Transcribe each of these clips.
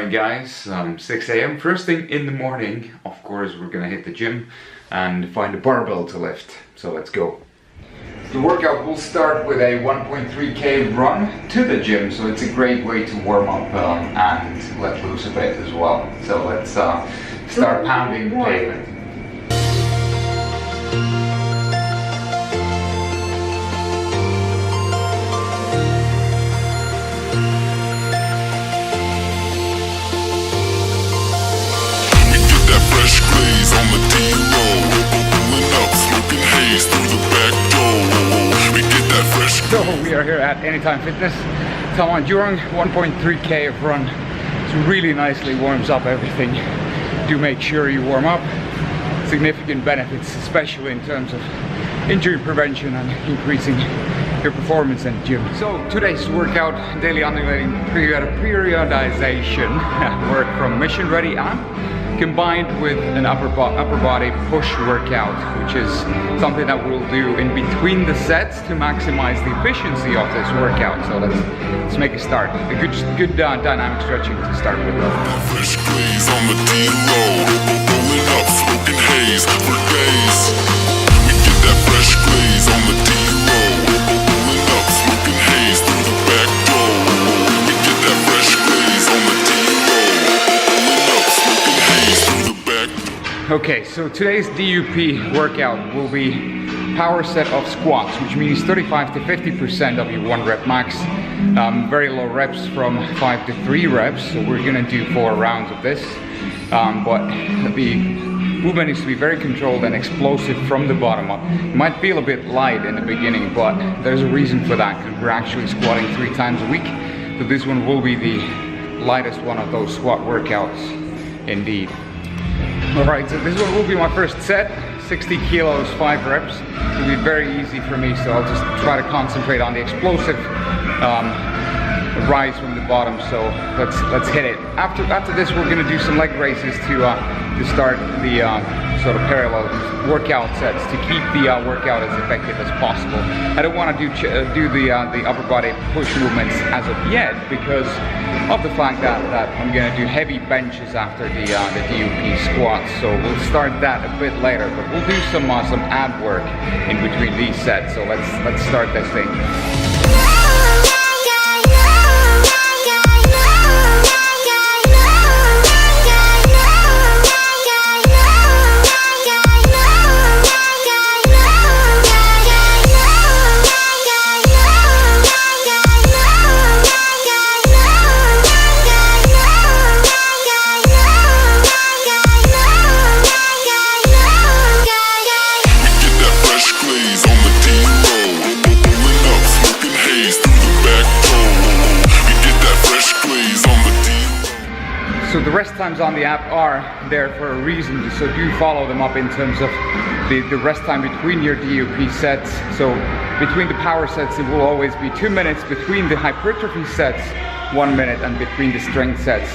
morning, guys. 6 a.m. First thing in the morning, of course, we're gonna hit the gym and find a barbell to lift. So let's go. The workout will start with a 1.3k run to the gym, so it's a great way to warm up and let loose a bit as well. So let's start pounding the pavement. So we are here at Anytime Fitness. It's on during 1.3k of run. It really nicely warms up everything. Do make sure you warm up. Significant benefits, especially in terms of injury prevention and increasing your performance in the gym. So today's workout, daily undulating periodization work from Missionready App, combined with an upper body push workout, which is something that we'll do in between the sets to maximize the efficiency of this workout. So let's make a start. A good dynamic stretching to start with. Fresh glaze on the D-low, rolling up, smoking haze for days. We get that fresh glaze on the D-low, rolling up, smoking haze through the back door. We get that fresh glaze on the D-low, rolling up, smoking haze through the back door. Okay, so today's DUP workout will be power set of squats, which means 35 to 50% of your 1 rep max. Very low reps from 5 to 3 reps, so we're gonna do 4 rounds of this. But the movement needs to be very controlled and explosive from the bottom up. You might feel a bit light in the beginning, but there's a reason for that, because we're actually squatting 3 times a week. So this one will be the lightest one of those squat workouts, indeed. Alright, so this one will be my first set, 60 kilos, 5 reps. It'll be very easy for me, so I'll just try to concentrate on the explosive rise from the bottom. So let's hit it. After this, we're gonna do some leg raises to start the sort of parallel workout sets to keep the workout as effective as possible. I don't want to do the upper body push movements as of yet because of the fact that I'm gonna do heavy benches after the DUP squats. So we'll start that a bit later, but we'll do some ab work in between these sets. So let's start this thing. So the rest times on the app are there for a reason, so do follow them up in terms of the rest time between your DUP sets. So between the power sets, it will always be 2 minutes, between the hypertrophy sets 1 minute, and between the strength sets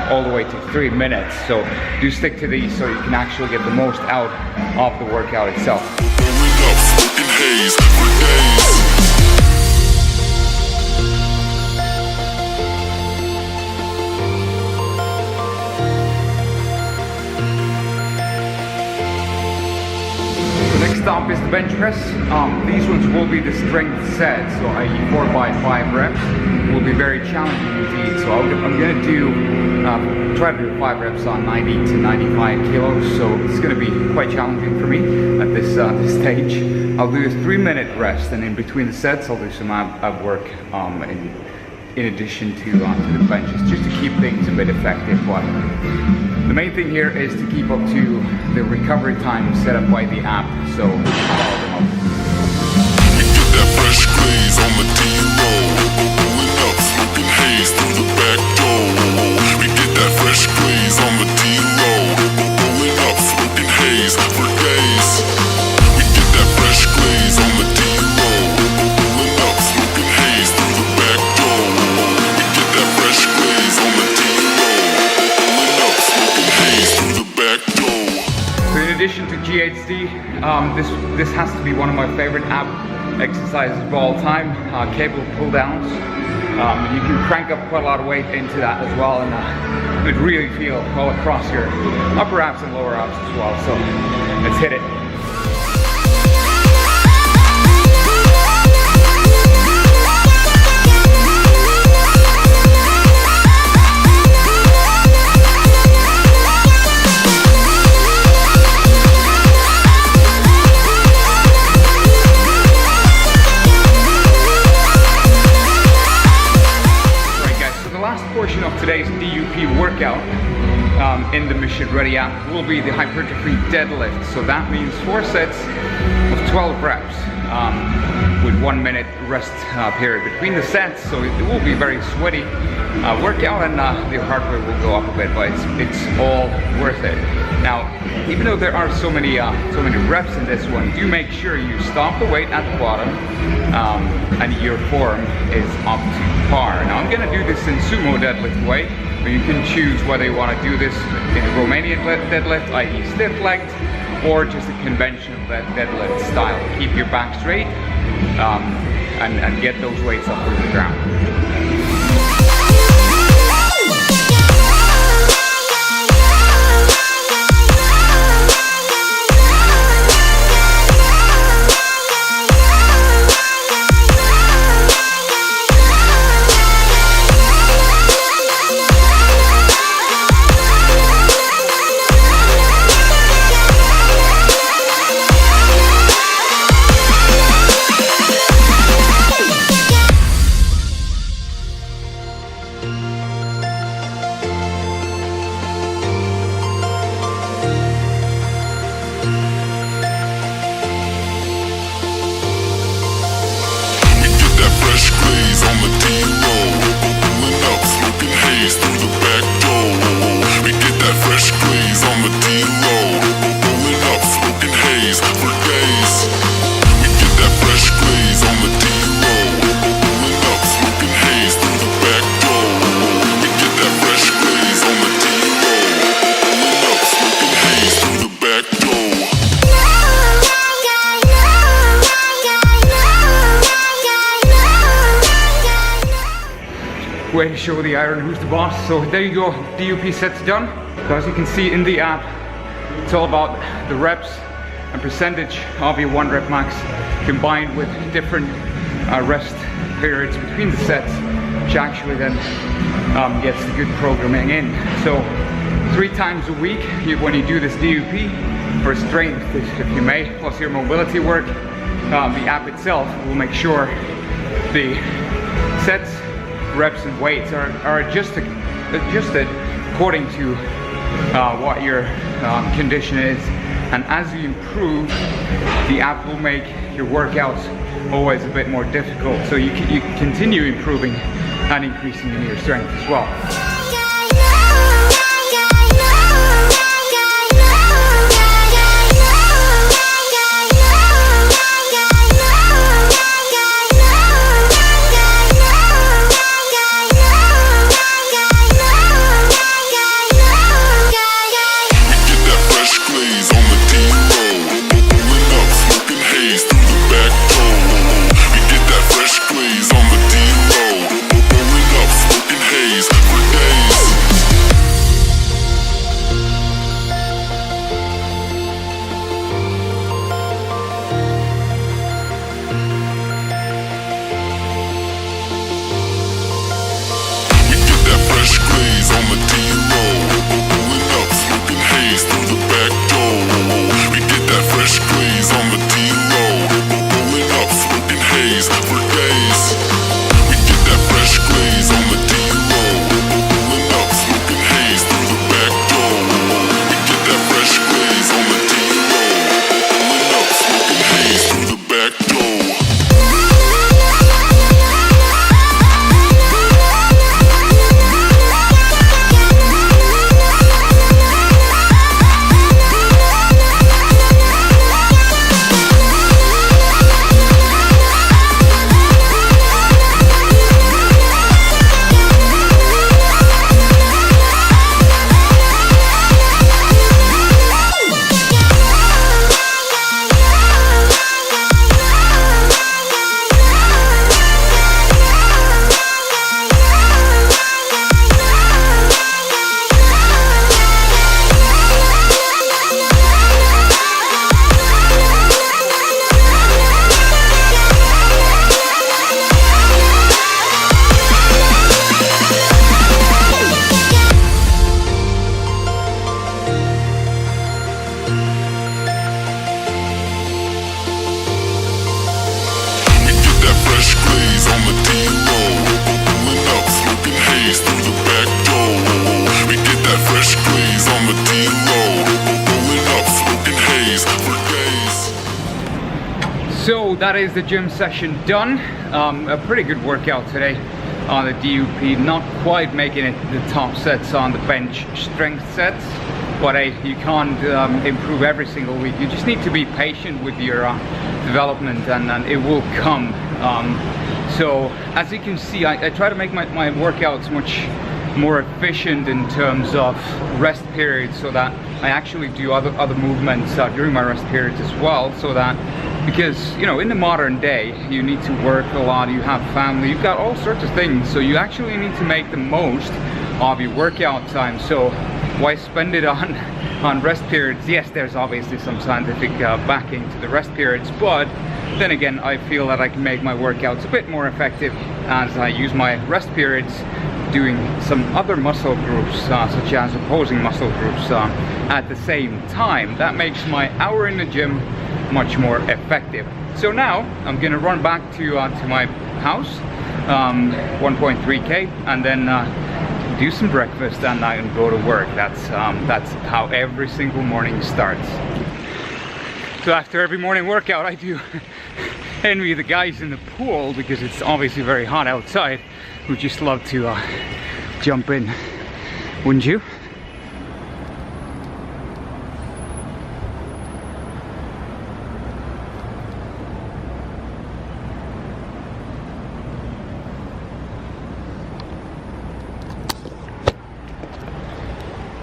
all the way to 3 minutes. So do stick to these so you can actually get the most out of the workout itself. Next up is the bench press. These ones will be the strength sets, so i.e. 4 by 5 reps. Will be very challenging indeed. So I'm going to do try to do 5 reps on 90 to 95 kilos. So it's going to be quite challenging for me at this stage. I'll do a 3-minute rest, and in between the sets, I'll do some ab work in addition to the benches, just to keep things a bit effective. But the main thing here is to keep up to the recovery time set up by the app. So follow them up. We get that fresh glaze on the D-low, rolling up, smoking haze through the back door. We get that fresh glaze on the D-low, rolling up, smoking haze for days. We get that fresh glaze on the D-low, rolling up, smoking haze through the back door. We get that fresh glaze on the D-low, rolling up, smoking haze through the back door. So in addition to GHD, this has to be one of my favorite ab exercises of all time. Cable pull downs. You can crank up quite a lot of weight into that as well, and it would really feel all across your upper abs and lower abs as well. So let's hit it. Portion of today's DUP workout in the Missionready app will be the hypertrophy deadlift. So that means 4 sets of 12 reps with 1 minute rest period between the sets. So it will be very sweaty workout, and the heart rate will go up a bit, but it's all worth it. Now, even though there are so many reps in this one, do make sure you stop the weight at the bottom and your form is up to par. Now I'm gonna do this in sumo deadlift way, but you can choose whether you want to do this in Romanian deadlift, i.e. stiff-legged, or just a conventional deadlift style. Keep your back straight and get those weights up from the ground. Way to show the iron who's the boss. So there you go, DUP sets done. So as you can see in the app, it's all about the reps and percentage of your 1 rep max combined with different rest periods between the sets, which actually then gets the good programming in. So 3 times a week when you do this DUP for strength, if you may, plus your mobility work, the app itself will make sure the sets, reps and weights are adjusted according to what your condition is, and as you improve, the app will make your workouts always a bit more difficult, so you continue improving and increasing in your strength as well. For days. So that is the gym session done. A pretty good workout today on the DUP. Not quite making it the top sets on the bench strength sets, but hey, you can't improve every single week. You just need to be patient with your development, and it will come. So as you can see, I try to make my workouts much more efficient in terms of rest periods, so that I actually do other movements during my rest periods as well, so that, because you know, in the modern day you need to work a lot, you have family, you've got all sorts of things, so you actually need to make the most of your workout time. So why spend it on rest periods? Yes, there's obviously some scientific backing to the rest periods, but then again, I feel that I can make my workouts a bit more effective as I use my rest periods doing some other muscle groups, such as opposing muscle groups, at the same time. That makes my hour in the gym much more effective. So now I'm gonna run back to my house, 1.3k, and then do some breakfast, and I can go to work. That's how every single morning starts. So after every morning workout, I do envy the guys in the pool, because it's obviously very hot outside, who just love to jump in, wouldn't you?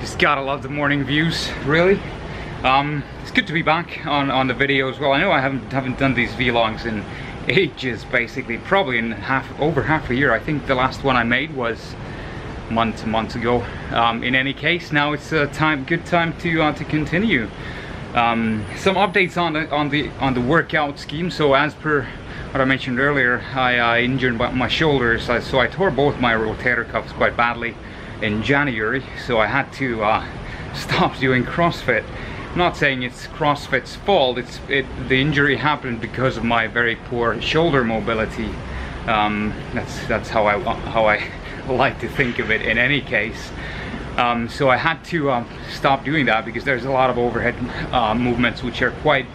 Just gotta love the morning views, really. It's good to be back on the video as well. I know I haven't done these vlogs in ages, basically, probably in over half a year. I think the last one I made was months ago. In any case, now it's a good time to continue. Some updates on the workout scheme. So as per what I mentioned earlier, I injured my shoulders, so I tore both my rotator cuffs quite badly in January, so I had to stop doing CrossFit. I'm not saying it's CrossFit's fault. The injury happened because of my very poor shoulder mobility. That's how I like to think of it. In any case, so I had to stop doing that, because there's a lot of overhead movements which are quite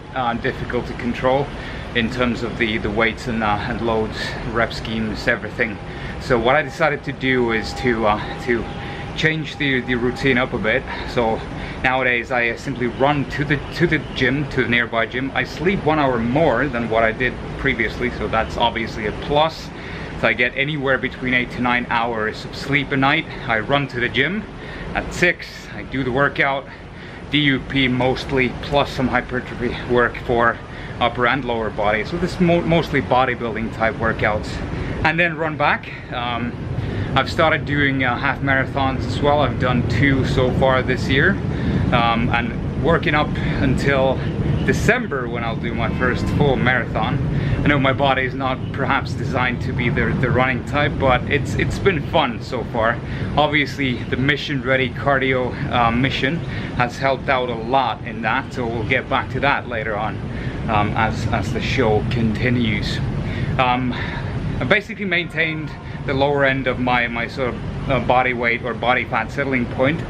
difficult to control in terms of the weights and loads, rep schemes, everything. So what I decided to do is to change the routine up a bit. So nowadays I simply run to the gym, to the nearby gym. I sleep 1 hour more than what I did previously, so that's obviously a plus. So I get anywhere between 8 to 9 hours of sleep a night. I run to the gym at 6, I do the workout, DUP mostly, plus some hypertrophy work for upper and lower body. So this is mostly bodybuilding type workouts, and then run back. I've started doing half marathons as well. I've done 2 so far this year, and working up until December, when I'll do my first full marathon. I know my body is not perhaps designed to be the running type, but it's been fun so far. Obviously the Missionready cardio mission has helped out a lot in that, so we'll get back to that later on as the show continues. I basically maintained the lower end of my sort of body weight or body fat settling point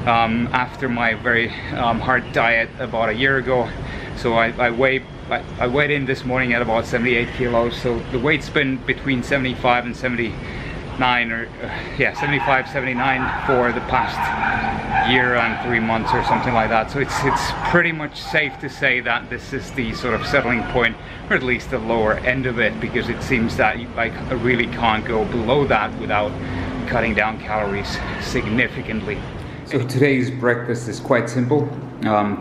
after my very hard diet about a year ago. So I weighed in this morning at about 78 kilos. So the weight's been between 75 and 79, or 75, 79 for the past year and 3 months or something like that. So it's pretty much safe to say that this is the sort of settling point, or at least the lower end of it, because it seems that I really can't go below that without cutting down calories significantly. So today's breakfast is quite simple.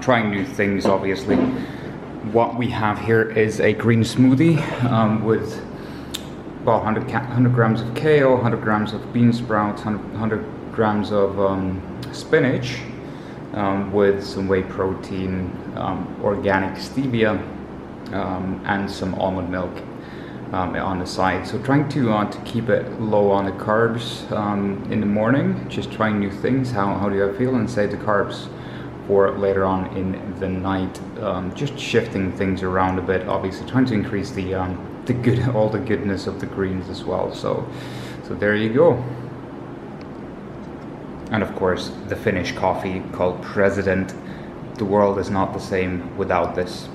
Trying new things, obviously. What we have here is a green smoothie with about 100 grams of kale, 100 grams of bean sprouts, 100 grams of spinach, with some whey protein, organic stevia, and some almond milk on the side. So trying to keep it low on the carbs in the morning, just trying new things. How do I feel, and save the carbs for later on in the night. Just shifting things around a bit, obviously trying to increase all the goodness of the greens as well. So there you go. And of course the Finnish coffee called President. The world is not the same without this.